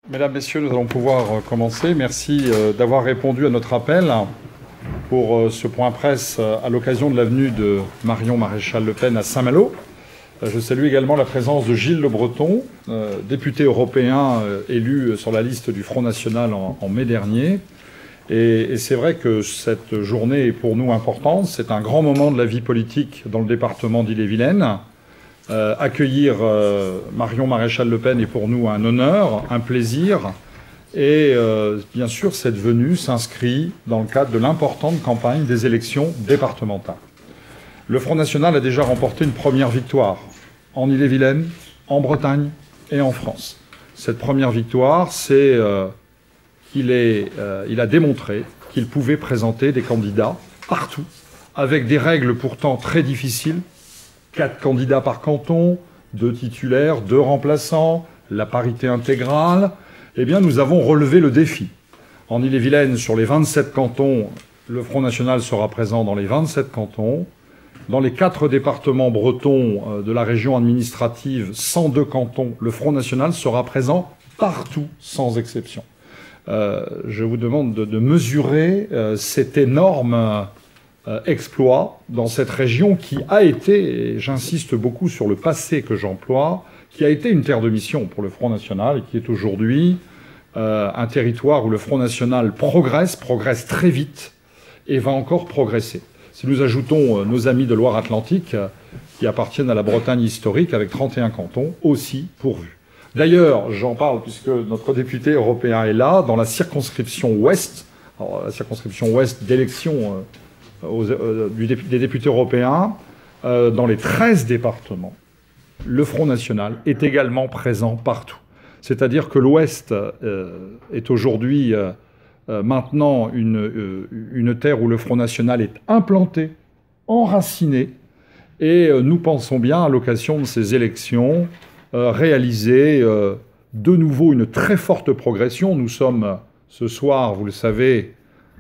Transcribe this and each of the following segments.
Mesdames, Messieurs, nous allons pouvoir commencer. Merci d'avoir répondu à notre appel pour ce point presse à l'occasion de l'avenue de Marion Maréchal Le Pen à Saint-Malo. Je salue également la présence de Gilles Le Breton, député européen élu sur la liste du Front National en mai dernier. Et c'est vrai que cette journée est pour nous importante. C'est un grand moment de la vie politique dans le département d'Ille-et-Vilaine. Accueillir Marion Maréchal Le Pen est pour nous un honneur, un plaisir. Et bien sûr, cette venue s'inscrit dans le cadre de l'importante campagne des élections départementales. Le Front National a déjà remporté une première victoire en Ille-et-Vilaine, en Bretagne et en France. Cette première victoire, c'est qu'il a démontré qu'il pouvait présenter des candidats partout, avec des règles pourtant très difficiles. 4 candidats par canton, 2 titulaires, 2 remplaçants, la parité intégrale. Eh bien, nous avons relevé le défi. En Ille-et-Vilaine, sur les 27 cantons, le Front National sera présent dans les 27 cantons. Dans les 4 départements bretons de la région administrative, 102 cantons, le Front National sera présent partout, sans exception. Je vous demande de mesurer cet énorme exploit dans cette région qui a été, et j'insiste beaucoup sur le passé que j'emploie, qui a été une terre de mission pour le Front National et qui est aujourd'hui un territoire où le Front National progresse très vite et va encore progresser. Si nous ajoutons nos amis de Loire-Atlantique qui appartiennent à la Bretagne historique avec 31 cantons, aussi pourvus. D'ailleurs, j'en parle puisque notre député européen est là, dans la circonscription ouest, alors, la circonscription ouest d'élection des députés européens, dans les 13 départements, le Front National est également présent partout. C'est-à-dire que l'Ouest est aujourd'hui maintenant une terre où le Front National est implanté, enraciné, et nous pensons bien, à l'occasion de ces élections, réaliser de nouveau une très forte progression. Nous sommes ce soir, vous le savez,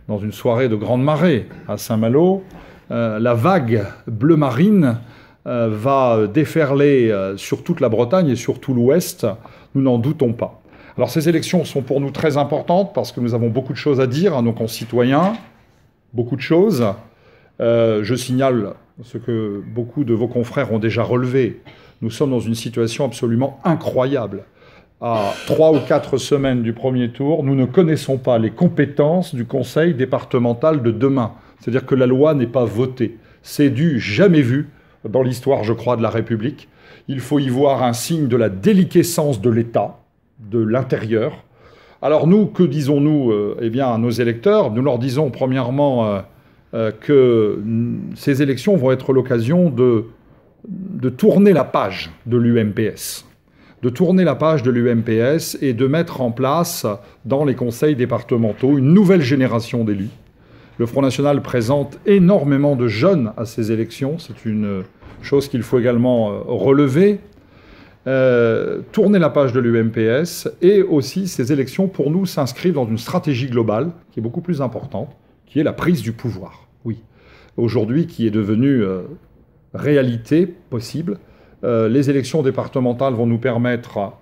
dans une soirée de grande marée à Saint-Malo. La vague bleu marine va déferler sur toute la Bretagne et sur tout l'Ouest, nous n'en doutons pas. Alors ces élections sont pour nous très importantes parce que nous avons beaucoup de choses à dire à nos concitoyens, beaucoup de choses. Je signale ce que beaucoup de vos confrères ont déjà relevé. Nous sommes dans une situation absolument incroyable. À 3 ou 4 semaines du premier tour, nous ne connaissons pas les compétences du Conseil départemental de demain. C'est-à-dire que la loi n'est pas votée. C'est du jamais vu dans l'histoire, je crois, de la République. Il faut y voir un signe de la déliquescence de l'État, de l'intérieur. Alors nous, que disons-nous eh bien, à nos électeurs? Nous leur disons premièrement que ces élections vont être l'occasion de tourner la page de l'UMPS. De tourner la page de l'UMPS et de mettre en place, dans les conseils départementaux, une nouvelle génération d'élus. Le Front National présente énormément de jeunes à ces élections. C'est une chose qu'il faut également relever. Tourner la page de l'UMPS et aussi ces élections, pour nous, s'inscrivent dans une stratégie globale qui est beaucoup plus importante, qui est la prise du pouvoir. Oui, aujourd'hui, qui est devenue réalité possible. Les élections départementales vont nous permettre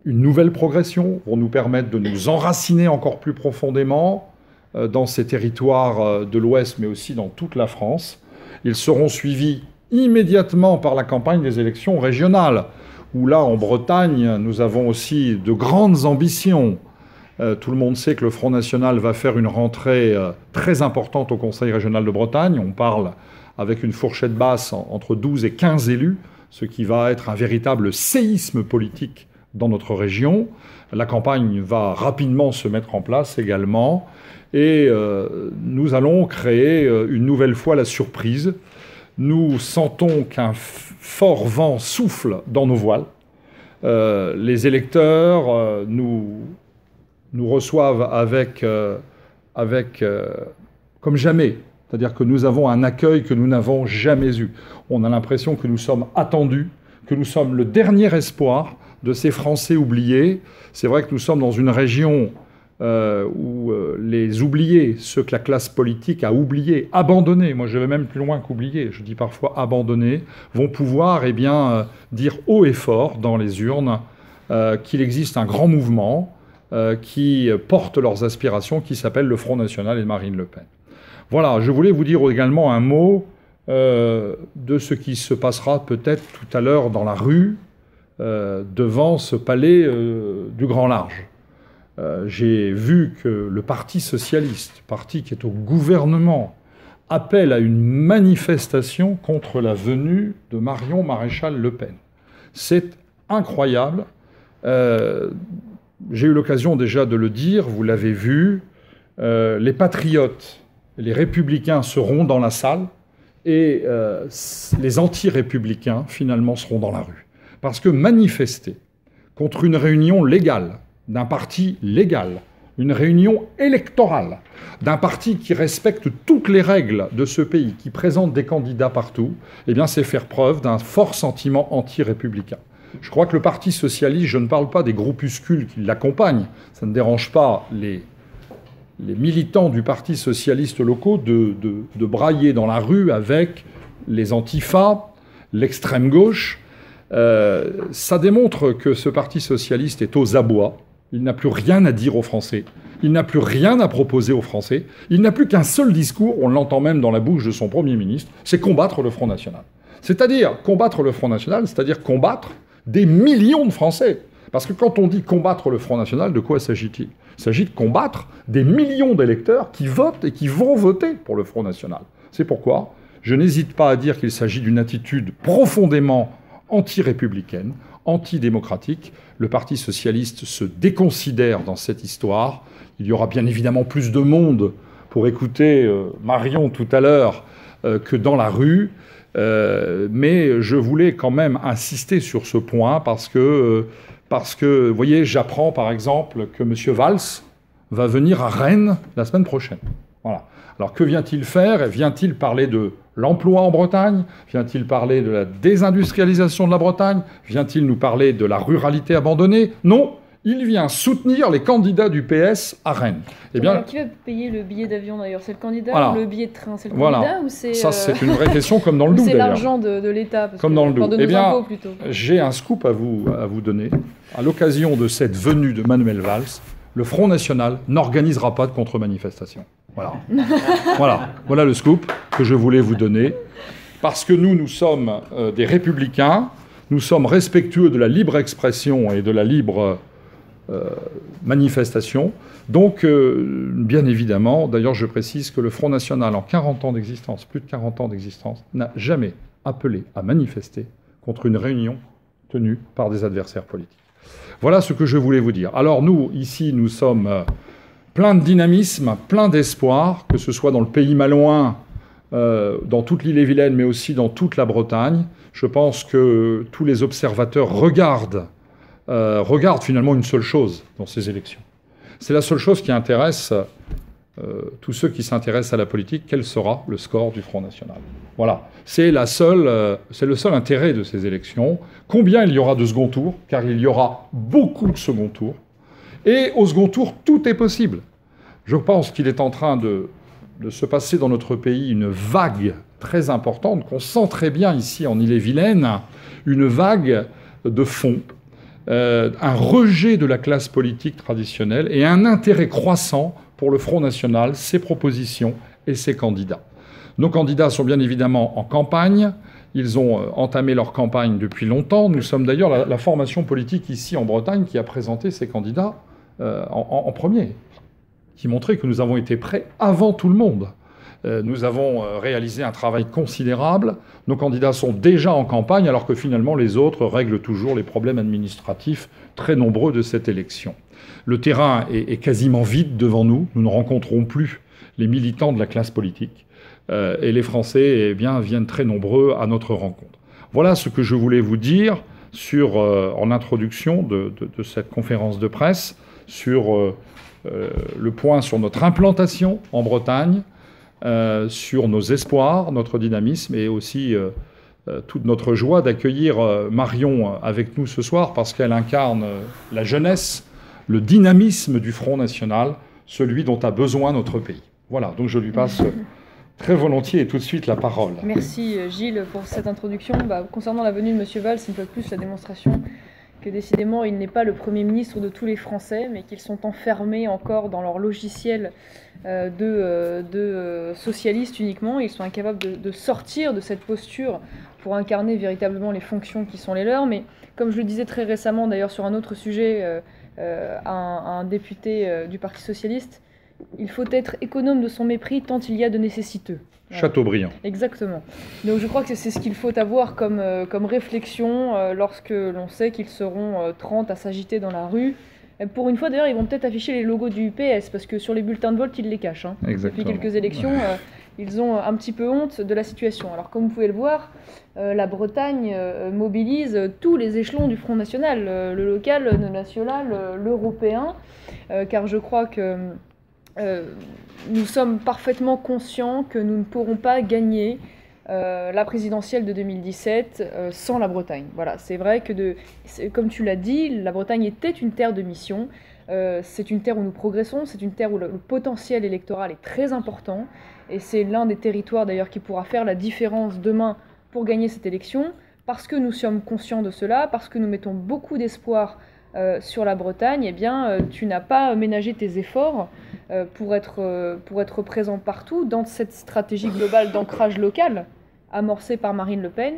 une nouvelle progression, vont nous permettre de nous enraciner encore plus profondément dans ces territoires de l'Ouest, mais aussi dans toute la France. Ils seront suivis immédiatement par la campagne des élections régionales, où là, en Bretagne, nous avons aussi de grandes ambitions. Tout le monde sait que le Front National va faire une rentrée très importante au Conseil régional de Bretagne. On parle avec une fourchette basse entre 12 et 15 élus, ce qui va être un véritable séisme politique dans notre région. La campagne va rapidement se mettre en place également, et nous allons créer une nouvelle fois la surprise. Nous sentons qu'un fort vent souffle dans nos voiles. Les électeurs nous reçoivent comme jamais. C'est-à-dire que nous avons un accueil que nous n'avons jamais eu. On a l'impression que nous sommes attendus, que nous sommes le dernier espoir de ces Français oubliés. C'est vrai que nous sommes dans une région où les oubliés, ceux que la classe politique a oubliés, abandonnés, moi je vais même plus loin qu'oubliés, je dis parfois abandonnés, vont pouvoir dire haut et fort dans les urnes qu'il existe un grand mouvement qui portent leurs aspirations, qui s'appelle le Front National et Marine Le Pen. Voilà, je voulais vous dire également un mot de ce qui se passera peut-être tout à l'heure dans la rue, devant ce palais du Grand Large. J'ai vu que le Parti socialiste, parti qui est au gouvernement, appelle à une manifestation contre la venue de Marion Maréchal Le Pen. C'est incroyable. J'ai eu l'occasion déjà de le dire, vous l'avez vu, les patriotes, les républicains seront dans la salle et les anti-républicains, finalement, seront dans la rue. Parce que manifester contre une réunion légale, d'un parti légal, une réunion électorale, d'un parti qui respecte toutes les règles de ce pays, qui présente des candidats partout, eh bien, c'est faire preuve d'un fort sentiment anti-républicain. Je crois que le Parti socialiste, je ne parle pas des groupuscules qui l'accompagnent, ça ne dérange pas les militants du Parti socialiste locaux de brailler dans la rue avec les antifas, l'extrême gauche. Ça démontre que ce Parti socialiste est aux abois. Il n'a plus rien à dire aux Français. Il n'a plus rien à proposer aux Français. Il n'a plus qu'un seul discours, on l'entend même dans la bouche de son Premier ministre, c'est combattre le Front National. C'est-à-dire combattre le Front National, c'est-à-dire combattre des millions de Français. Parce que quand on dit combattre le Front National, de quoi s'agit-il ? Il s'agit de combattre des millions d'électeurs qui votent et qui vont voter pour le Front National. C'est pourquoi je n'hésite pas à dire qu'il s'agit d'une attitude profondément anti-républicaine, antidémocratique. Le Parti socialiste se déconsidère dans cette histoire. Il y aura bien évidemment plus de monde pour écouter Marion tout à l'heure que dans la rue. Mais je voulais quand même insister sur ce point parce que, vous voyez, j'apprends par exemple que M. Valls va venir à Rennes la semaine prochaine. Voilà. Alors que vient-il faire ? Vient-il parler de l'emploi en Bretagne ? Vient-il parler de la désindustrialisation de la Bretagne ? Vient-il nous parler de la ruralité abandonnée ? Non, il vient soutenir les candidats du PS à Rennes. Eh bien, qui va payer le billet d'avion d'ailleurs ? C'est le candidat voilà. ou le billet de train ? C'est le candidat ou c'est... Ça, c'est une vraie question, comme dans le Doubs c'est d'ailleurs. l'argent de l'État Comme dans le Doubs. De nos impôts, plutôt. J'ai un scoop à vous donner. À l'occasion de cette venue de Manuel Valls, le Front National n'organisera pas de contre-manifestation. Voilà. Voilà le scoop que je voulais vous donner. Parce que nous sommes des républicains, nous sommes respectueux de la libre expression et de la libre manifestation. Donc, bien évidemment, d'ailleurs, je précise que le Front National, en 40 ans d'existence, plus de 40 ans d'existence, n'a jamais appelé à manifester contre une réunion tenue par des adversaires politiques. Voilà ce que je voulais vous dire. Alors nous, ici, nous sommes plein de dynamisme, plein d'espoir, que ce soit dans le pays malouin, dans toute l'île-et-Vilaine, mais aussi dans toute la Bretagne. Je pense que tous les observateurs regardent finalement une seule chose dans ces élections. C'est la seule chose qui intéresse tous ceux qui s'intéressent à la politique. Quel sera le score du Front National ? Voilà. C'est le seul intérêt de ces élections. Combien il y aura de second tour ? Car il y aura beaucoup de second tour. Et au second tour, tout est possible. Je pense qu'il est en train de se passer dans notre pays une vague très importante, qu'on sent très bien ici en Ille-et-Vilaine, une vague de fond, un rejet de la classe politique traditionnelle et un intérêt croissant pour le Front National, ses propositions et ses candidats. Nos candidats sont bien évidemment en campagne. Ils ont entamé leur campagne depuis longtemps. Nous sommes d'ailleurs la formation politique ici en Bretagne qui a présenté ses candidats en premier, qui montrait que nous avons été prêts avant tout le monde. Nous avons réalisé un travail considérable. Nos candidats sont déjà en campagne, alors que finalement les autres règlent toujours les problèmes administratifs très nombreux de cette élection. Le terrain est quasiment vide devant nous. Nous ne rencontrons plus les militants de la classe politique. Et les Français viennent très nombreux à notre rencontre. Voilà ce que je voulais vous dire en introduction de cette conférence de presse, sur le point sur notre implantation en Bretagne, sur nos espoirs, notre dynamisme et aussi toute notre joie d'accueillir Marion avec nous ce soir parce qu'elle incarne la jeunesse, le dynamisme du Front National, celui dont a besoin notre pays. Voilà, donc je lui passe très volontiers et tout de suite la parole. Merci Gilles pour cette introduction. Concernant la venue de M. Valls, c'est une fois de plus la démonstration que décidément il n'est pas le Premier ministre de tous les Français, mais qu'ils sont enfermés encore dans leur logiciel de socialistes uniquement. Ils sont incapables de sortir de cette posture pour incarner véritablement les fonctions qui sont les leurs. Mais comme je le disais très récemment d'ailleurs sur un autre sujet à un député du Parti socialiste, il faut être économe de son mépris tant il y a de nécessiteux. Chateaubriand. Exactement. Donc je crois que c'est ce qu'il faut avoir comme réflexion lorsque l'on sait qu'ils seront 30 à s'agiter dans la rue. Et pour une fois d'ailleurs, ils vont peut-être afficher les logos du PS, parce que sur les bulletins de vote, ils les cachent. Depuis quelques élections, ils ont un petit peu honte de la situation. Alors comme vous pouvez le voir, la Bretagne mobilise tous les échelons du Front National, le local, le national, l'européen, car je crois que nous sommes parfaitement conscients que nous ne pourrons pas gagner la présidentielle de 2017 sans la Bretagne. Voilà, c'est vrai que, comme tu l'as dit, la Bretagne était une terre de mission. C'est une terre où nous progressons, c'est une terre où le potentiel électoral est très important. Et c'est l'un des territoires d'ailleurs qui pourra faire la différence demain pour gagner cette élection, parce que nous sommes conscients de cela, parce que nous mettons beaucoup d'espoir sur la Bretagne. Eh bien, tu n'as pas ménagé tes efforts pour être présent partout dans cette stratégie globale d'ancrage local amorcée par Marine Le Pen,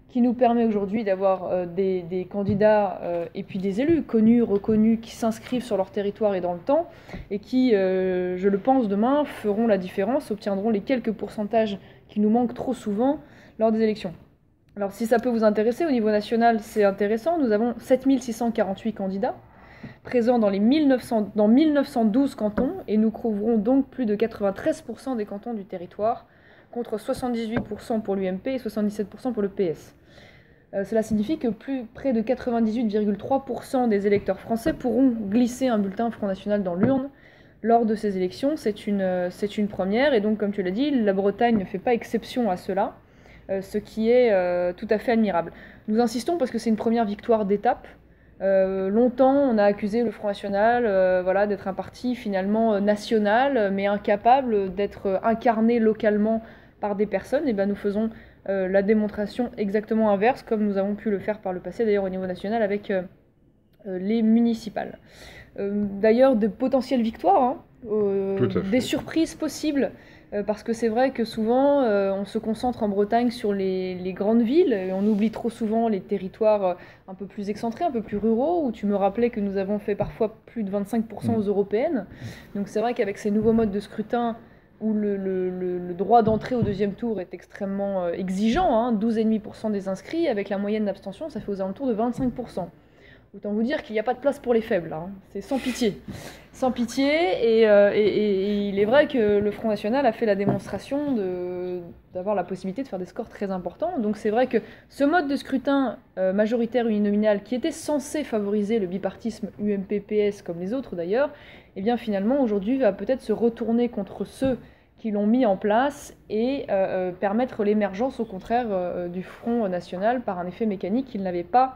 qui nous permet aujourd'hui d'avoir des candidats et puis des élus connus, reconnus, qui s'inscrivent sur leur territoire et dans le temps, et qui, je le pense, demain feront la différence, obtiendront les quelques pourcentages qui nous manquent trop souvent lors des élections. Alors si ça peut vous intéresser, au niveau national, c'est intéressant. Nous avons 7648 candidats présents dans 1912 cantons, et nous couvrons donc plus de 93% des cantons du territoire, contre 78% pour l'UMP et 77% pour le PS. Cela signifie que près de 98,3% des électeurs français pourront glisser un bulletin Front National dans l'urne lors de ces élections. C'est une première, et donc comme tu l'as dit, la Bretagne ne fait pas exception à cela, ce qui est tout à fait admirable. Nous insistons parce que c'est une première victoire d'étape. Longtemps, on a accusé le Front National d'être un parti finalement national, mais incapable d'être incarné localement par des personnes. Et ben, nous faisons la démonstration exactement inverse, comme nous avons pu le faire par le passé, d'ailleurs au niveau national, avec les municipales. D'ailleurs, de potentielles victoires, des surprises possibles, parce que c'est vrai que souvent, on se concentre en Bretagne sur les grandes villes, et on oublie trop souvent les territoires un peu plus excentrés, un peu plus ruraux, où tu me rappelais que nous avons fait parfois plus de 25% aux européennes. Donc c'est vrai qu'avec ces nouveaux modes de scrutin, où le droit d'entrée au deuxième tour est extrêmement exigeant, 12,5% des inscrits, avec la moyenne d'abstention, ça fait aux alentours de 25%. Autant vous dire qu'il n'y a pas de place pour les faibles, c'est sans pitié. Sans pitié, et il est vrai que le Front National a fait la démonstration d'avoir la possibilité de faire des scores très importants. Donc c'est vrai que ce mode de scrutin majoritaire uninominal, qui était censé favoriser le bipartisme UMP-PS comme les autres d'ailleurs, eh bien finalement aujourd'hui va peut-être se retourner contre ceux qui l'ont mis en place et permettre l'émergence au contraire du Front National par un effet mécanique qu'il n'avait pas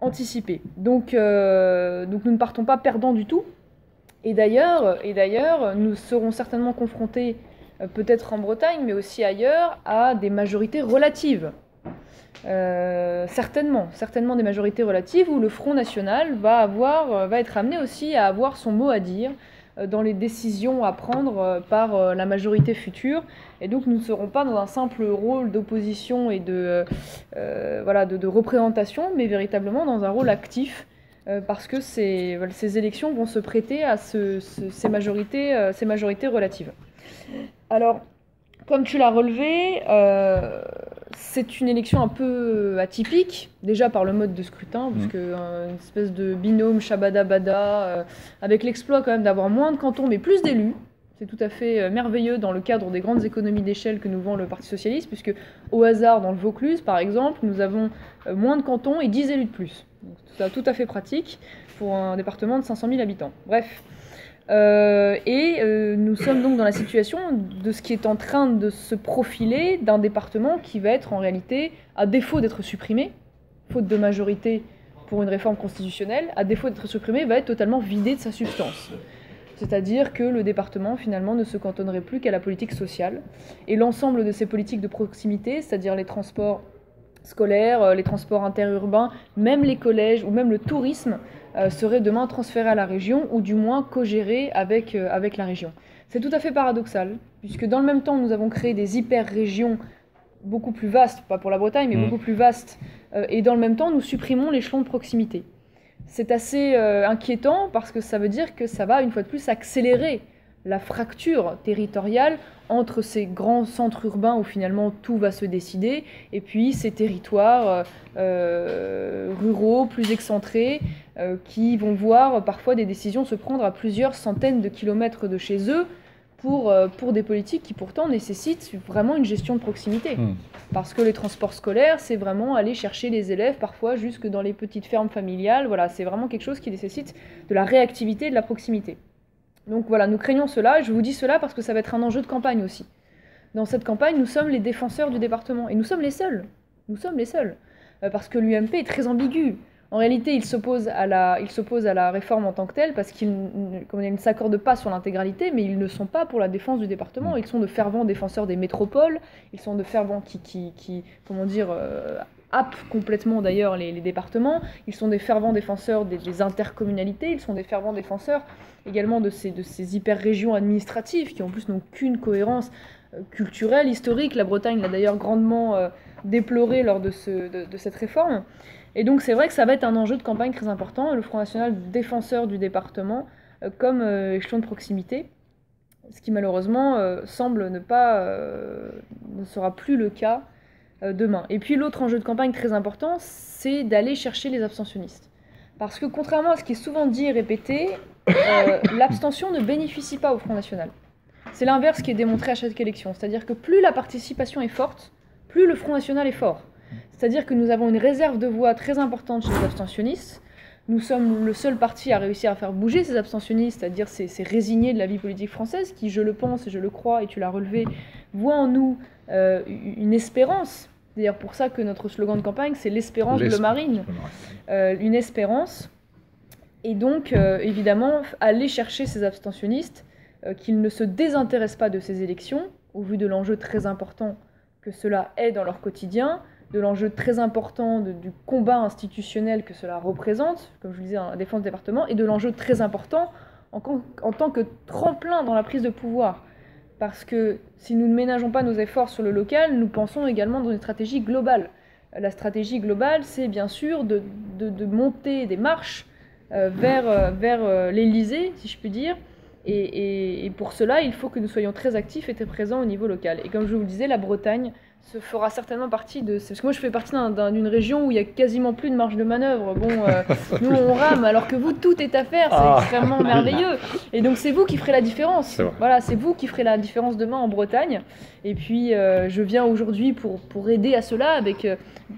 anticipé. Donc nous ne partons pas perdants du tout. Et d'ailleurs, nous serons certainement confrontés, peut-être en Bretagne, mais aussi ailleurs, à des majorités relatives. Certainement des majorités relatives où le Front National va être amené aussi à avoir son mot à dire dans les décisions à prendre par la majorité future. Et donc nous ne serons pas dans un simple rôle d'opposition et de représentation, mais véritablement dans un rôle actif, parce que ces élections vont se prêter à ces majorités relatives. Alors, comme tu l'as relevé, c'est une élection un peu atypique, déjà par le mode de scrutin, parce qu'une espèce de binôme Shabada-Bada, avec l'exploit quand même d'avoir moins de cantons, mais plus d'élus. C'est tout à fait merveilleux dans le cadre des grandes économies d'échelle que nous vend le Parti Socialiste, puisque au hasard, dans le Vaucluse, par exemple, nous avons moins de cantons et 10 élus de plus. Donc, c'est tout à fait pratique pour un département de 500 000 habitants. Bref. Nous sommes donc dans la situation de ce qui est en train de se profiler d'un département qui va être en réalité, à défaut d'être supprimé, faute de majorité pour une réforme constitutionnelle, à défaut d'être supprimé, va être totalement vidé de sa substance. C'est-à-dire que le département, finalement, ne se cantonnerait plus qu'à la politique sociale. Et l'ensemble de ces politiques de proximité, c'est-à-dire les transports, scolaires, les transports interurbains, même les collèges ou même le tourisme seraient demain transférés à la région ou du moins co-gérés avec la région. C'est tout à fait paradoxal, puisque dans le même temps, nous avons créé des hyper-régions beaucoup plus vastes, pas pour la Bretagne, mais beaucoup plus vastes, et dans le même temps, nous supprimons l'échelon de proximité. C'est assez inquiétant parce que ça veut dire que ça va, une fois de plus, accélérer la fracture territoriale entre ces grands centres urbains où finalement tout va se décider, et puis ces territoires ruraux, plus excentrés, qui vont voir parfois des décisions se prendre à plusieurs centaines de kilomètres de chez eux pour des politiques qui pourtant nécessitent vraiment une gestion de proximité. Parce que les transports scolaires, c'est vraiment aller chercher les élèves parfois jusque dans les petites fermes familiales. Voilà, c'est vraiment quelque chose qui nécessite de la réactivité et de la proximité. Donc voilà, nous craignons cela. Je vous dis cela parce que ça va être un enjeu de campagne aussi. Dans cette campagne, nous sommes les défenseurs du département. Et nous sommes les seuls. Nous sommes les seuls. Parce que l'UMP est très ambigu. En réalité, il s'oppose à la réforme en tant que telle parce qu'ils ne s'accordent pas sur l'intégralité, mais ils ne sont pas pour la défense du département. Ils sont de fervents défenseurs des métropoles, ils sont de fervents qui happent complètement d'ailleurs les départements, ils sont des fervents défenseurs des intercommunalités, ils sont des fervents défenseurs également de ces hyper-régions administratives qui en plus n'ont qu'une cohérence culturelle, historique. La Bretagne l'a d'ailleurs grandement déploré lors de cette réforme. Et donc c'est vrai que ça va être un enjeu de campagne très important, le Front National défenseur du département comme échelon de proximité, ce qui malheureusement semble ne sera plus le cas demain. Et puis l'autre enjeu de campagne très important, c'est d'aller chercher les abstentionnistes. Parce que contrairement à ce qui est souvent dit et répété, l'abstention ne bénéficie pas au Front National. C'est l'inverse qui est démontré à chaque élection, c'est-à-dire que plus la participation est forte, plus le Front National est fort. C'est-à-dire que nous avons une réserve de voix très importante chez les abstentionnistes. Nous sommes le seul parti à réussir à faire bouger ces abstentionnistes, c'est-à-dire ces résignés de la vie politique française, qui, je le pense et je le crois, et tu l'as relevé, voient en nous une espérance. C'est d'ailleurs pour ça que notre slogan de campagne, c'est l'espérance bleu marine. Une espérance. Et donc, évidemment, aller chercher ces abstentionnistes, qu'ils ne se désintéressent pas de ces élections, au vu de l'enjeu très important que cela est dans leur quotidien, de l'enjeu très important du combat institutionnel que cela représente, comme je le disais, la défense du département, et de l'enjeu très important en tant que tremplin dans la prise de pouvoir. Parce que si nous ne ménageons pas nos efforts sur le local, nous pensons également dans une stratégie globale. La stratégie globale, c'est bien sûr de monter des marches vers l'Élysée, si je puis dire, et pour cela, il faut que nous soyons très actifs et très présents au niveau local. Et comme je vous le disais, la Bretagne se fera certainement partie de... Parce que moi, je fais partie d'une région où il n'y a quasiment plus de marge de manœuvre. Bon, nous, on rame, alors que vous, tout est à faire. C'est extrêmement merveilleux. Et donc, c'est vous qui ferez la différence. Voilà, c'est vous qui ferez la différence demain en Bretagne. Et puis, je viens aujourd'hui pour aider à cela,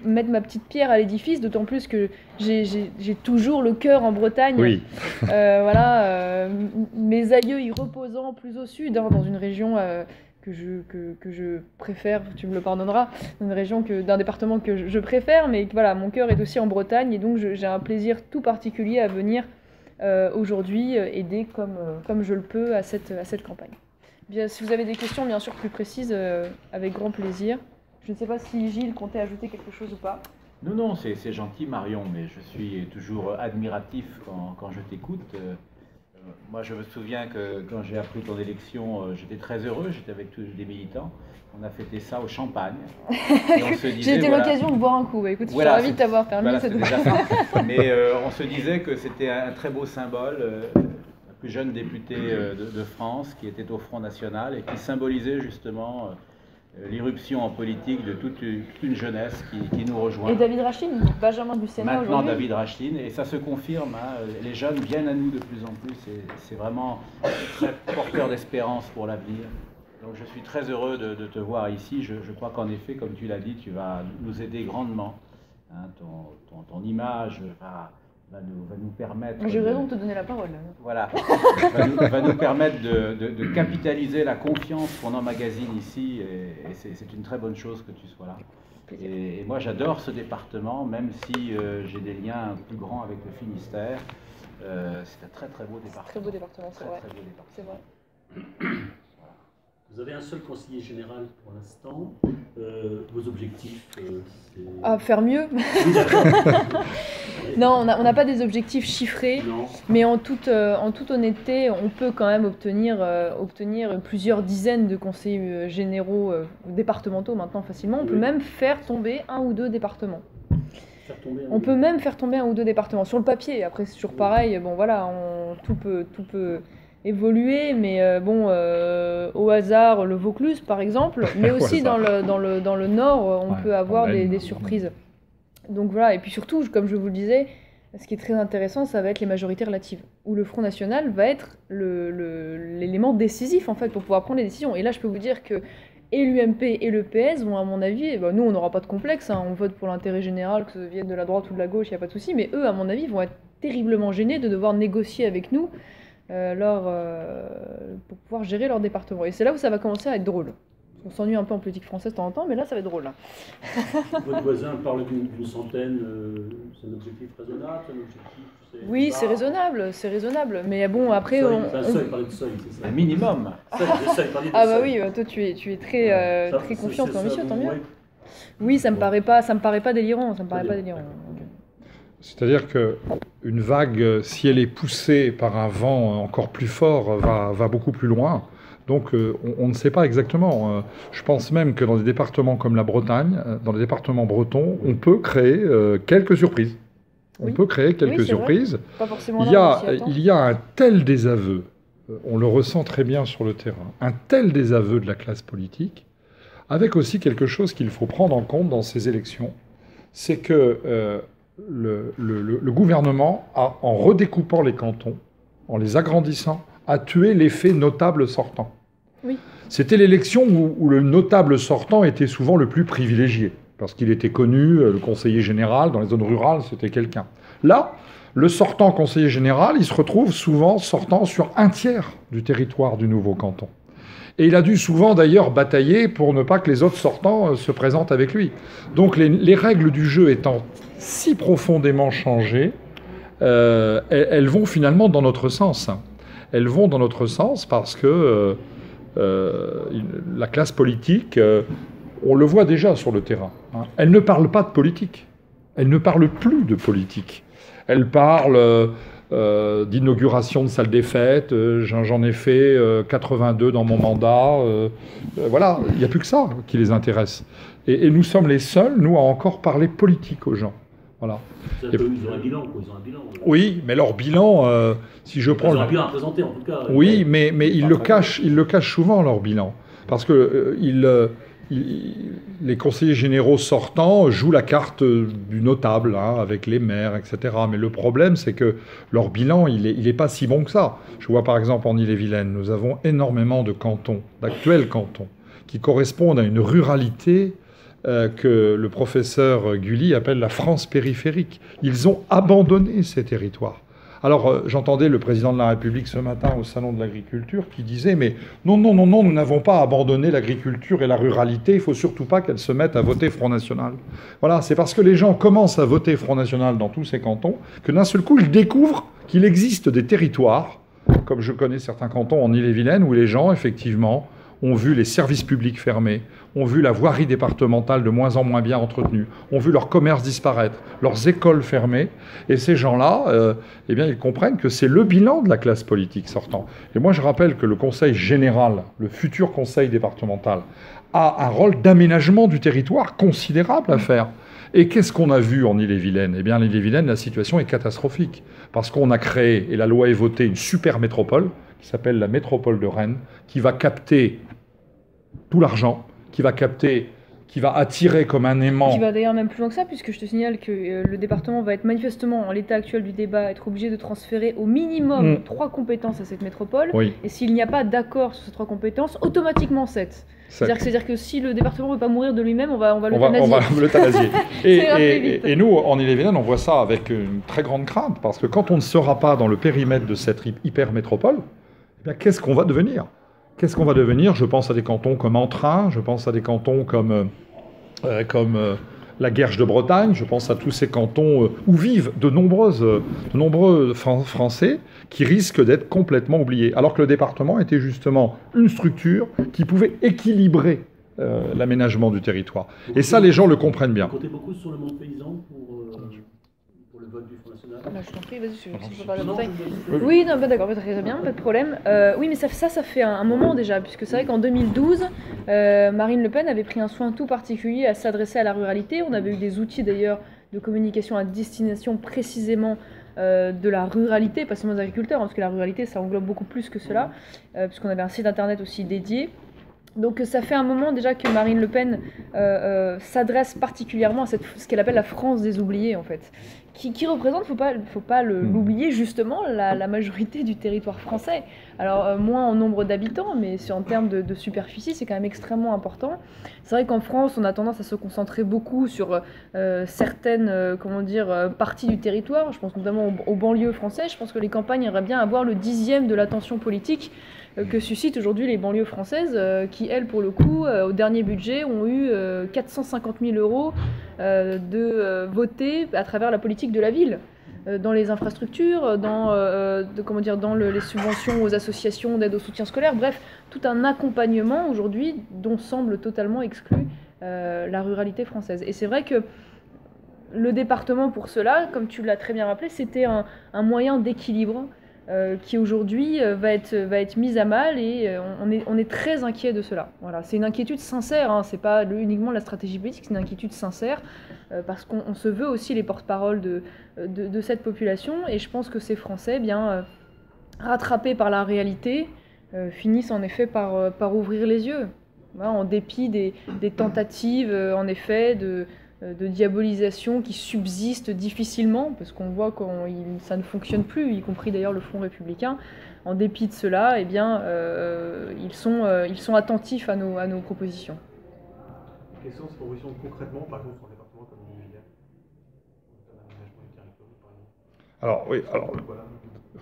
mettre ma petite pierre à l'édifice, d'autant plus que j'ai toujours le cœur en Bretagne. Oui. Mes aïeux y reposant plus au sud, dans une région... que je préfère, tu me le pardonneras, d'un département que je préfère, mais voilà, mon cœur est aussi en Bretagne, et donc j'ai un plaisir tout particulier à venir aujourd'hui aider comme je le peux à cette campagne. Bien, si vous avez des questions bien sûr plus précises, avec grand plaisir. Je ne sais pas si Gilles comptait ajouter quelque chose ou pas. Non, c'est gentil Marion, mais je suis toujours admiratif quand je t'écoute. Moi, je me souviens que quand j'ai appris ton élection, j'étais très heureux, j'étais avec tous des militants. On a fêté ça au champagne. Et on se disait, j'ai été l'occasion de boire un coup. Écoute, je suis ravie de t'avoir permis. Voilà, c'est déjà ça. Mais on se disait que c'était un très beau symbole, la plus jeune députée de France qui était au Front National et qui symbolisait justement l'irruption en politique de toute une jeunesse qui nous rejoint. Et David Rachlin, Benjamin du Sénat aujourd'hui. Maintenant David Rachlin, et ça se confirme, hein, les jeunes viennent à nous de plus en plus, et c'est vraiment très porteur d'espérance pour l'avenir. Donc je suis très heureux de te voir ici. Je crois qu'en effet, comme tu l'as dit, tu vas nous aider grandement. Hein, ton image va nous permettre... J'ai raison de te donner la parole. Voilà, va nous permettre de capitaliser la confiance qu'on emmagasine ici, et c'est une très bonne chose que tu sois là. Et moi j'adore ce département, même si j'ai des liens plus grands avec le Finistère. C'est un très très beau département. Très beau département, c'est vrai. Très beau département. C'est vrai. Voilà. Vous avez un seul conseiller général pour l'instant. Vos objectifs, c'est... faire mieux. Non, on n'a pas des objectifs chiffrés, non. Mais en toute honnêteté, on peut quand même obtenir plusieurs dizaines de conseillers généraux départementaux maintenant facilement. On peut même faire tomber 1 ou 2 départements. On peut même faire tomber 1 ou 2 départements. Sur le papier, après c'est toujours pareil, bon voilà, tout peut évoluer, mais au hasard, le Vaucluse par exemple, mais aussi dans le Nord, on peut avoir des surprises. Donc voilà, et puis surtout, comme je vous le disais, ce qui est très intéressant, ça va être les majorités relatives, où le Front National va être l'élément décisif en fait pour pouvoir prendre les décisions. Et là, je peux vous dire que et l'UMP et le PS vont, à mon avis, nous on n'aura pas de complexe, hein, on vote pour l'intérêt général, que ça vienne de la droite ou de la gauche, il n'y a pas de souci, mais eux, à mon avis, vont être terriblement gênés de devoir négocier avec nous pour pouvoir gérer leur département. Et c'est là où ça va commencer à être drôle. On s'ennuie un peu en politique française de temps en temps, mais là ça va être drôle. Votre voisin parle d'une centaine, c'est un objectif raisonnable, Oui, c'est raisonnable, mais bon, après... Seuil, parler de seuil, c'est ça. Un minimum. Ah bah oui, toi tu es très confiant, tant mieux. Oui, ça me paraît pas délirant, C'est-à-dire qu'une vague, si elle est poussée par un vent encore plus fort, va beaucoup plus loin. Donc on ne sait pas exactement. Je pense même que dans des départements comme la Bretagne, dans les départements bretons, on peut créer quelques surprises. On peut créer quelques surprises. Pas forcément il y a un tel désaveu, on le ressent très bien sur le terrain, un tel désaveu de la classe politique, avec aussi quelque chose qu'il faut prendre en compte dans ces élections, c'est que le gouvernement, en redécoupant les cantons, en les agrandissant, a tué l'effet notable sortant. Oui. C'était l'élection où le notable sortant était souvent le plus privilégié, parce qu'il était connu, le conseiller général, dans les zones rurales, c'était quelqu'un. Là, le sortant conseiller général, il se retrouve souvent sortant sur 1/3 du territoire du nouveau canton. Et il a dû souvent d'ailleurs batailler pour ne pas que les autres sortants se présentent avec lui. Donc les règles du jeu étant si profondément changées, elles vont finalement dans notre sens. Elles vont dans notre sens parce que la classe politique, on le voit déjà sur le terrain, hein, elle ne parle pas de politique. Elle ne parle plus de politique. Elle parle d'inauguration de salle des fêtes. J'en ai fait 82 dans mon mandat. Voilà, il n'y a plus que ça qui les intéresse. Et nous sommes les seuls, nous, à encore parler politique aux gens. Voilà. Ils ont un bilan, quoi. Ils ont un bilan. Oui, mais leur bilan, si je prends... Ils ont un bilan à présenter, en tout cas. Oui, mais ils le cachent souvent, leur bilan. Parce que les conseillers généraux sortants jouent la carte du notable, hein, avec les maires, etc. Mais le problème, c'est que leur bilan, il est pas si bon que ça. Je vois par exemple en Ille-et-Vilaine, nous avons énormément de cantons, d'actuels cantons, qui correspondent à une ruralité que le professeur Gully appelle la France périphérique. Ils ont abandonné ces territoires. Alors, j'entendais le président de la République ce matin au Salon de l'Agriculture qui disait « Mais non, nous n'avons pas abandonné l'agriculture et la ruralité, il ne faut surtout pas qu'elles se mettent à voter Front National. » Voilà, c'est parce que les gens commencent à voter Front National dans tous ces cantons que d'un seul coup, ils découvrent qu'il existe des territoires, comme je connais certains cantons en Ille-et-Vilaine, où les gens, effectivement, ont vu les services publics fermés, ont vu la voirie départementale de moins en moins bien entretenue, ont vu leur commerce disparaître, leurs écoles fermées, et ces gens-là, eh bien, ils comprennent que c'est le bilan de la classe politique sortant. Et moi, je rappelle que le conseil général, le futur conseil départemental, a un rôle d'aménagement du territoire considérable à faire. Et qu'est-ce qu'on a vu en Ille-et-Vilaine ? Eh bien, en Ille-et-Vilaine, la situation est catastrophique, parce qu'on a créé, et la loi est votée, une super métropole, qui s'appelle la métropole de Rennes, qui va capter tout l'argent, qui va attirer comme un aimant. Qui va d'ailleurs même plus loin que ça, puisque je te signale que le département va être manifestement, en l'état actuel du débat, être obligé de transférer au minimum 3 compétences à cette métropole. Oui. Et s'il n'y a pas d'accord sur ces 3 compétences, automatiquement 7. C'est-à-dire que si le département ne veut pas mourir de lui-même, on va l'euthanasier. On va l'euthanasier. et nous, en Ille-et-Vilaine, on voit ça avec une très grande crainte, parce que quand on ne sera pas dans le périmètre de cette hyper-métropole, eh bien, qu'est-ce qu'on va devenir ? Qu'est-ce qu'on va devenir ? Je pense à des cantons comme Entrain, je pense à des cantons comme la Guerche de Bretagne, je pense à tous ces cantons où vivent de nombreux Français qui risquent d'être complètement oubliés. Alors que le département était justement une structure qui pouvait équilibrer l'aménagement du territoire. Et ça, les gens le comprennent bien. Vous comptez beaucoup sur le monde paysan pour le vote du Front National? Là, je t'en prie, vas-y, si tu peux parler de Bretagne. Oui, non, bah, d'accord, très bien, pas de problème. Oui, mais ça fait un moment déjà, puisque c'est vrai qu'en 2012, Marine Le Pen avait pris un soin tout particulier à s'adresser à la ruralité. On avait eu des outils d'ailleurs de communication à destination précisément de la ruralité, pas seulement des agriculteurs, hein, parce que la ruralité, ça englobe beaucoup plus que cela, puisqu'on avait un site internet aussi dédié. Donc ça fait un moment déjà que Marine Le Pen s'adresse particulièrement à ce qu'elle appelle la France des oubliés, en fait, qui représente, faut pas l'oublier, justement, la majorité du territoire français. Alors moins en nombre d'habitants, mais en termes de superficie, c'est quand même extrêmement important. C'est vrai qu'en France, on a tendance à se concentrer beaucoup sur certaines parties du territoire. Je pense notamment aux banlieues françaises. Je pense que les campagnes aimeraient bien avoir le 10e de l'attention politique que suscitent aujourd'hui les banlieues françaises, qui, elles, pour le coup, au dernier budget, ont eu 450 000 € votés à travers la politique de la ville, dans les infrastructures, dans les subventions aux associations d'aide au soutien scolaire, bref, tout un accompagnement aujourd'hui dont semble totalement exclu la ruralité française. Et c'est vrai que le département, pour cela, comme tu l'as très bien rappelé, c'était un moyen d'équilibre qui aujourd'hui va être mise à mal, et on est très inquiet de cela. Voilà. C'est une inquiétude sincère, hein, c'est pas uniquement la stratégie politique, c'est une inquiétude sincère, parce qu'on se veut aussi les porte-paroles de cette population, et je pense que ces Français, rattrapés par la réalité, finissent en effet par ouvrir les yeux, voilà, en dépit des tentatives en effet de diabolisation qui subsiste difficilement, parce qu'on voit que ça ne fonctionne plus, y compris d'ailleurs le Front républicain. En dépit de cela, ils sont attentifs à nos propositions. Quelles sont ces propositions concrètement, par exemple, sur un département comme l'Ille-et-Vilaine, Alors, oui,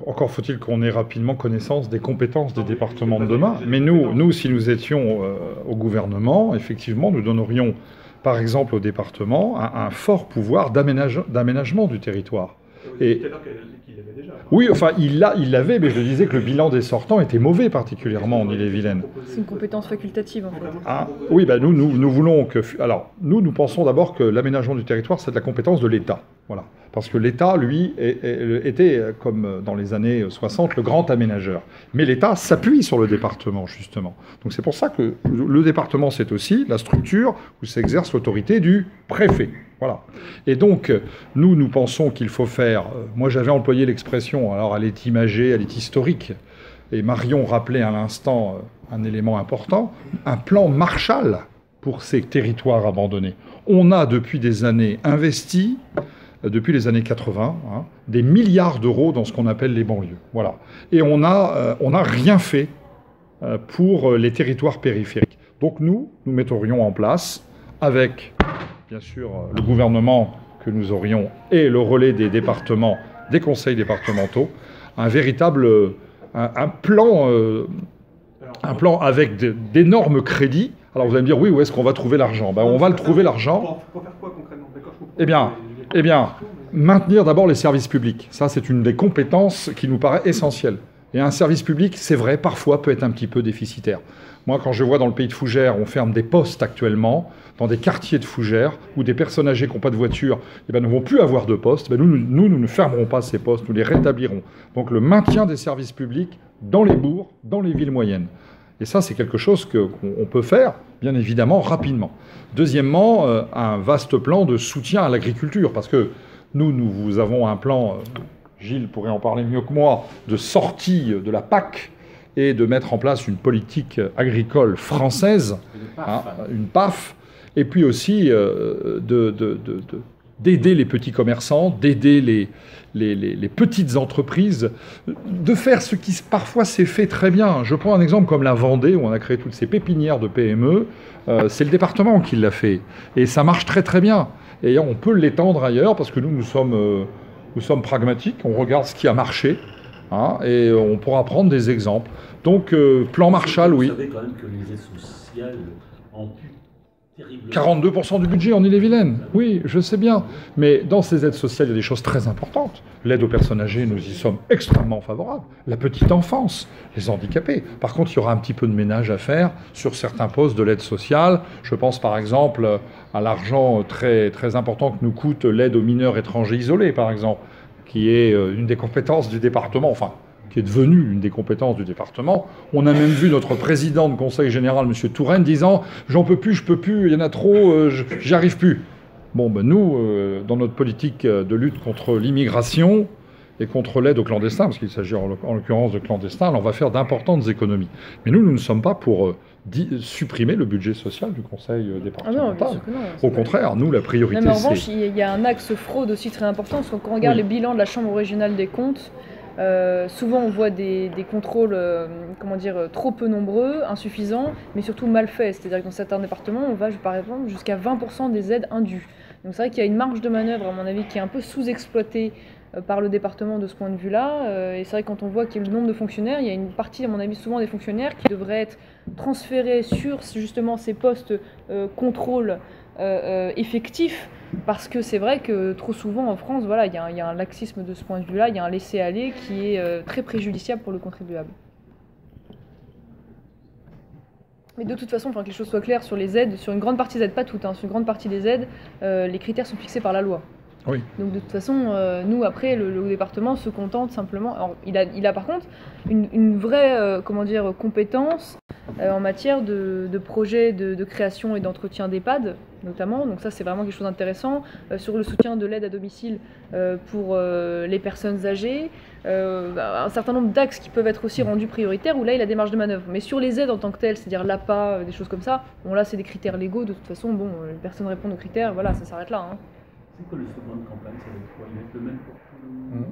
encore faut-il qu'on ait rapidement connaissance des compétences des départements de demain. Mais nous, si nous étions au gouvernement, effectivement, nous donnerions, par exemple, au département, un fort pouvoir d'aménagement du territoire. Et oui, enfin, il l'avait, mais je disais que le bilan des sortants était mauvais, particulièrement en Ille-et-Vilaine. C'est une compétence facultative, en fait. Ah, oui, nous voulons que... Alors, nous pensons d'abord que l'aménagement du territoire, c'est de la compétence de l'État. Voilà. Parce que l'État, lui, était, comme dans les années 60, le grand aménageur. Mais l'État s'appuie sur le département, justement. Donc c'est pour ça que le département, c'est aussi la structure où s'exerce l'autorité du préfet. Voilà. Et donc, nous pensons qu'il faut faire... moi, j'avais employé l'expression, alors elle est imagée, elle est historique, et Marion rappelait à l'instant un élément important, un plan Marshall pour ces territoires abandonnés. On a, depuis des années, investi... depuis les années 80, des milliards d'euros dans ce qu'on appelle les banlieues. Voilà. Et on n'a rien fait pour les territoires périphériques. Donc nous mettrions en place, avec bien sûr le gouvernement que nous aurions et le relais des départements, des conseils départementaux, un véritable un plan avec d'énormes crédits. Alors vous allez me dire, oui, où est-ce qu'on va trouver l'argent? On va le trouver, l'argent. Pour faire quoi concrètement? Eh bien, maintenir d'abord les services publics. Ça, c'est une des compétences qui nous paraît essentielle. Et un service public, c'est vrai, parfois peut être un petit peu déficitaire. Moi, quand je vois dans le pays de Fougères, on ferme des postes actuellement, dans des quartiers de Fougères, où des personnes âgées qui n'ont pas de voiture ne vont plus avoir de poste, nous ne fermerons pas ces postes, nous les rétablirons. Donc le maintien des services publics dans les bourgs, dans les villes moyennes. Et ça, c'est quelque chose qu'on peut faire, bien évidemment, rapidement. Deuxièmement, un vaste plan de soutien à l'agriculture, parce que nous avons un plan, Gilles pourrait en parler mieux que moi, de sortie de la PAC et de mettre en place une politique agricole française, une PAF, et puis aussi d'aider les petits commerçants, d'aider les petites entreprises, de faire ce qui parfois s'est fait très bien. Je prends un exemple comme la Vendée, où on a créé toutes ces pépinières de PME. C'est le département qui l'a fait. Et ça marche très très bien. Et on peut l'étendre ailleurs, parce que nous sommes pragmatiques, on regarde ce qui a marché, et on pourra prendre des exemples. Donc, plan Marshall, oui. Vous savez quand même que les aides sociales amputent Terrible. 42% du budget en Ille-et-Vilaine. Oui, je sais bien. Mais dans ces aides sociales, il y a des choses très importantes. L'aide aux personnes âgées, nous y sommes extrêmement favorables. La petite enfance, les handicapés. Par contre, il y aura un petit peu de ménage à faire sur certains postes de l'aide sociale. Je pense par exemple à l'argent très, très important que nous coûte l'aide aux mineurs étrangers isolés, par exemple, qui est une des compétences du département, enfin, qui est devenue une des compétences du département. On a même vu notre président de conseil général, M. Touraine, disant « j'en peux plus, je peux plus, il y en a trop, j'y arrive plus ». Bon, ben nous, dans notre politique de lutte contre l'immigration et contre l'aide aux clandestins, parce qu'il s'agit en l'occurrence de clandestins, on va faire d'importantes économies. Mais nous ne sommes pas pour supprimer le budget social du conseil départemental. Ah non, au contraire, nous, la priorité, c'est... En c'est... revanche, il y a un axe fraude aussi très important, parce que quand on regarde les bilans de la Chambre régionale des comptes, souvent on voit des contrôles trop peu nombreux, insuffisants, mais surtout mal faits. C'est-à-dire que dans certains départements, on va par exemple jusqu'à 20% des aides indues. Donc c'est vrai qu'il y a une marge de manœuvre, à mon avis, qui est un peu sous-exploitée par le département de ce point de vue-là. Et c'est vrai que quand on voit qu'il y a le nombre de fonctionnaires, il y a une partie, à mon avis, souvent des fonctionnaires qui devraient être transférés sur justement ces postes contrôle effectifs. Parce que c'est vrai que trop souvent en France, voilà, il y a un laxisme de ce point de vue-là, il y a un laisser-aller qui est très préjudiciable pour le contribuable. Mais de toute façon, que les choses soient claires sur les aides, sur une grande partie des aides, pas toutes, sur une grande partie des aides, les critères sont fixés par la loi. Oui. Donc de toute façon, nous après, le département se contente simplement. Alors, il a par contre une vraie compétence en matière de projets de création et d'entretien d'EHPAD, notamment. Donc ça, c'est vraiment quelque chose d'intéressant. Sur le soutien de l'aide à domicile pour les personnes âgées, un certain nombre d'axes qui peuvent être aussi rendus prioritaires, où là, il a des marges de manœuvre. Mais sur les aides en tant que telles, c'est-à-dire l'APA, des choses comme ça, bon là, c'est des critères légaux. De toute façon, bon, les personnes répondent aux critères, voilà, ça s'arrête là. C'est quoi le slogan de campagne? Ça va être quoi? Il va être le même pour tout le monde?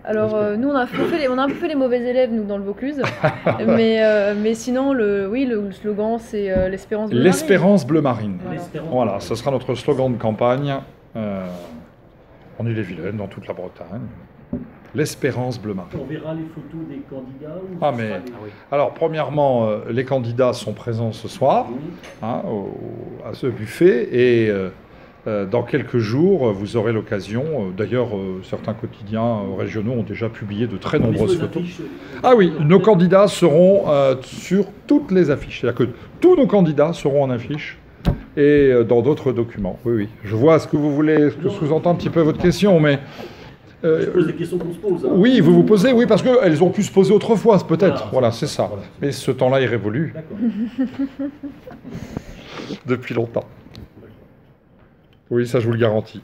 Alors, nous, on a un peu fait les mauvais élèves, nous, dans le Vaucluse. mais sinon, le slogan, c'est l'espérance bleu marine. L'espérance bleu marine. Voilà. Ce sera notre slogan de campagne en Ille-et-Vilaine, dans toute la Bretagne. L'espérance bleu marine. On verra les photos des candidats ou Ah, ce mais... sera des- Alors, premièrement, les candidats sont présents ce soir à ce buffet et dans quelques jours, vous aurez l'occasion. D'ailleurs, certains quotidiens régionaux ont déjà publié de très Mais nombreuses sur les photos. affiches, Ah oui, nos candidats seront sur toutes les affiches. C'est-à-dire que tous nos candidats seront en affiche et dans d'autres documents. Oui, oui. Je vois ce que vous voulez, ce que sous-entend un petit peu votre question, mais... Je pose des questions qu'on se pose. Hein. oui, vous vous posez, oui, parce qu'elles ont pu se poser autrefois, peut-être. Ah, Voilà, c'est ça. voilà. Mais ce temps-là est révolu D'accord. depuis longtemps. Oui, ça je vous le garantis.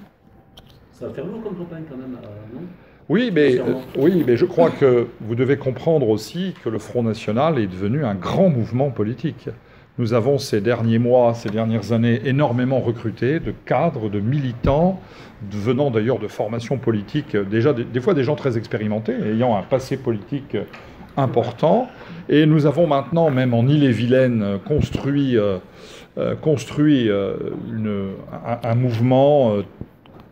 Ça va faire lourd comme campagne quand même, non? Oui, mais je crois que vous devez comprendre aussi que le Front National est devenu un grand mouvement politique. Nous avons ces derniers mois, ces dernières années, énormément recruté de cadres, de militants, venant d'ailleurs de formations politiques, déjà des fois des gens très expérimentés, ayant un passé politique important. Et nous avons maintenant, même en Ille-et-Vilaine, construit un mouvement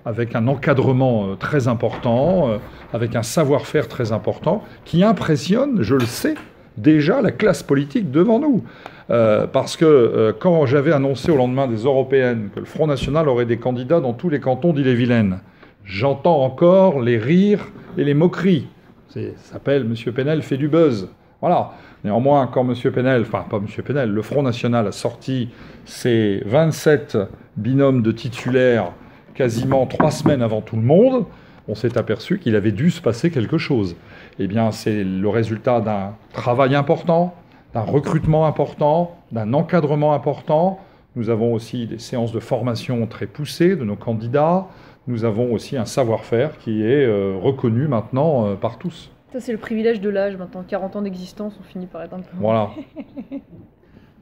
avec un encadrement très important, avec un savoir-faire très important, qui impressionne, je le sais, déjà la classe politique devant nous. Parce que quand j'avais annoncé au lendemain des européennes que le Front National aurait des candidats dans tous les cantons d'Ille-et-Vilaine, j'entends encore les rires et les moqueries. Ça s'appelle « M. Penel fait du buzz ». Voilà. Néanmoins, quand M. Penel, enfin pas M. Penel, le Front National a sorti ses 27 binômes de titulaires quasiment 3 semaines avant tout le monde, on s'est aperçu qu'il avait dû se passer quelque chose. Eh bien, c'est le résultat d'un travail important, d'un recrutement important, d'un encadrement important. Nous avons aussi des séances de formation très poussées de nos candidats. Nous avons aussi un savoir-faire qui est reconnu maintenant par tous. Ça, c'est le privilège de l'âge. Maintenant, 40 ans d'existence, on finit par être un peu... Voilà.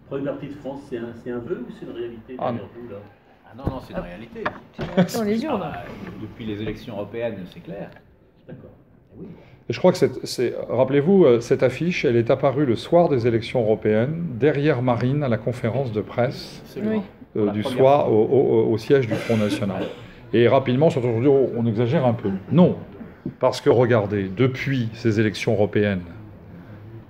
Prendre la petite France, c'est un vœu ou c'est une réalité Ah, derrière vous, là? Ah non, c'est une réalité. Dans les urnes. Depuis les élections européennes, c'est clair. D'accord. Oui. Et je crois que rappelez-vous, cette affiche, elle est apparue le soir des élections européennes, derrière Marine, à la conférence de presse Absolument. Oui. du soir au siège du Front National. Et rapidement, surtout aujourd'hui, on exagère un peu. Non, parce que regardez, depuis ces élections européennes,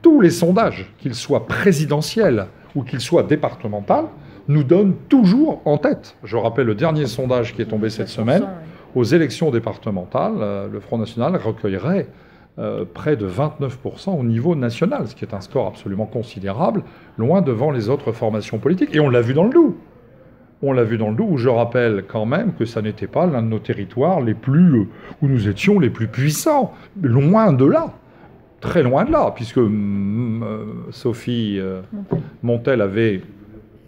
tous les sondages, qu'ils soient présidentiels ou qu'ils soient départementaux, nous donne toujours en tête. Je rappelle le dernier sondage qui est tombé cette semaine. Aux élections départementales, le Front National recueillerait près de 29% au niveau national, ce qui est un score absolument considérable, loin devant les autres formations politiques. Et on l'a vu dans le Doubs. On l'a vu dans le Doubs, où je rappelle quand même que ça n'était pas l'un de nos territoires les plus, où nous étions les plus puissants. Loin de là. Très loin de là, puisque Sophie Montel avait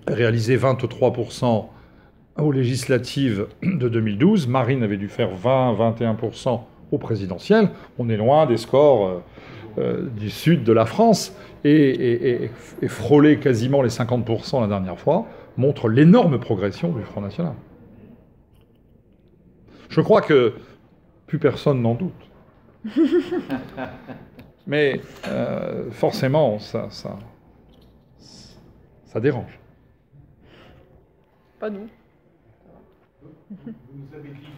réalisé 23% aux législatives de 2012. Marine avait dû faire 20-21% aux présidentielles. On est loin des scores du sud de la France et frôler quasiment les 50% la dernière fois montre l'énorme progression du Front National. Je crois que plus personne n'en doute. Mais forcément, ça dérange. Pas nous. Vous nous avez dit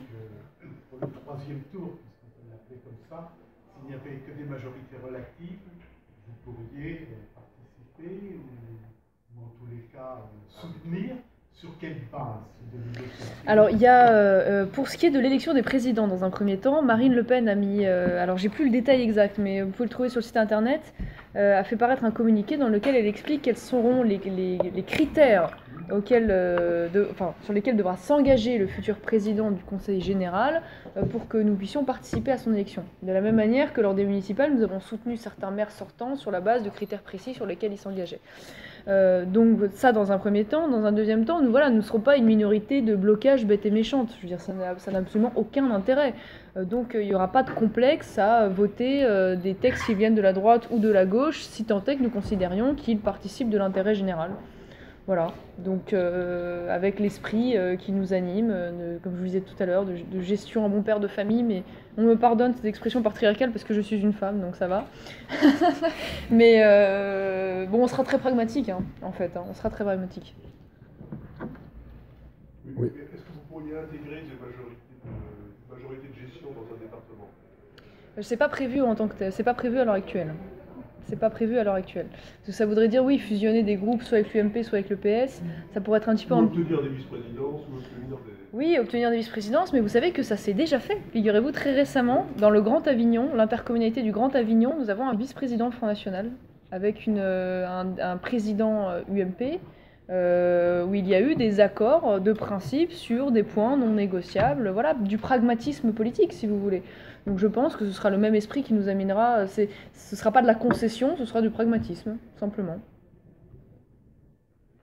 que pour le troisième tour, puisqu'on peut l'appeler comme ça, s'il n'y avait que des majorités relatives, vous pourriez participer ou en tous les cas soutenir. Sur quelle base de négociation ? Alors, il y a, pour ce qui est de l'élection des présidents, dans un premier temps, Marine Le Pen a mis, alors j'ai plus le détail exact, mais vous pouvez le trouver sur le site internet, a fait paraître un communiqué dans lequel elle explique quels seront les critères auxquels, sur lesquels devra s'engager le futur président du Conseil général pour que nous puissions participer à son élection. De la même manière que lors des municipales, nous avons soutenu certains maires sortants sur la base de critères précis sur lesquels ils s'engageaient. Donc ça dans un premier temps. Dans un deuxième temps, nous ne serons pas une minorité de blocage bête et méchante. Je veux dire, ça n'a absolument aucun intérêt. Donc il n'y aura pas de complexe à voter des textes qui viennent de la droite ou de la gauche, si tant est que nous considérions qu'ils participent de l'intérêt général. Voilà, donc avec l'esprit qui nous anime, comme je vous disais tout à l'heure, de gestion en bon père de famille, mais on me pardonne cette expression patriarcale parce que je suis une femme, donc ça va. Mais bon, on sera très pragmatique, hein, en fait, hein, on sera très pragmatique. Oui. Est-ce que vous pourriez intégrer des majorités de gestion dans un département ? C'est pas prévu en tant que tel, c'est pas prévu à l'heure actuelle. C'est pas prévu à l'heure actuelle. Parce que ça voudrait dire, oui, fusionner des groupes, soit avec l'UMP, soit avec le PS. Ça pourrait être un petit peu... Obtenir des vice-présidences ou obtenir des... Oui, obtenir des vice-présidences, mais vous savez que ça s'est déjà fait. Figurez-vous, très récemment, dans le Grand Avignon, l'intercommunalité du Grand Avignon, nous avons un vice-président Front National, avec un président UMP, où il y a eu des accords de principe sur des points non négociables, voilà, du pragmatisme politique, si vous voulez. Donc je pense que ce sera le même esprit qui nous amènera, ce ne sera pas de la concession, ce sera du pragmatisme, simplement.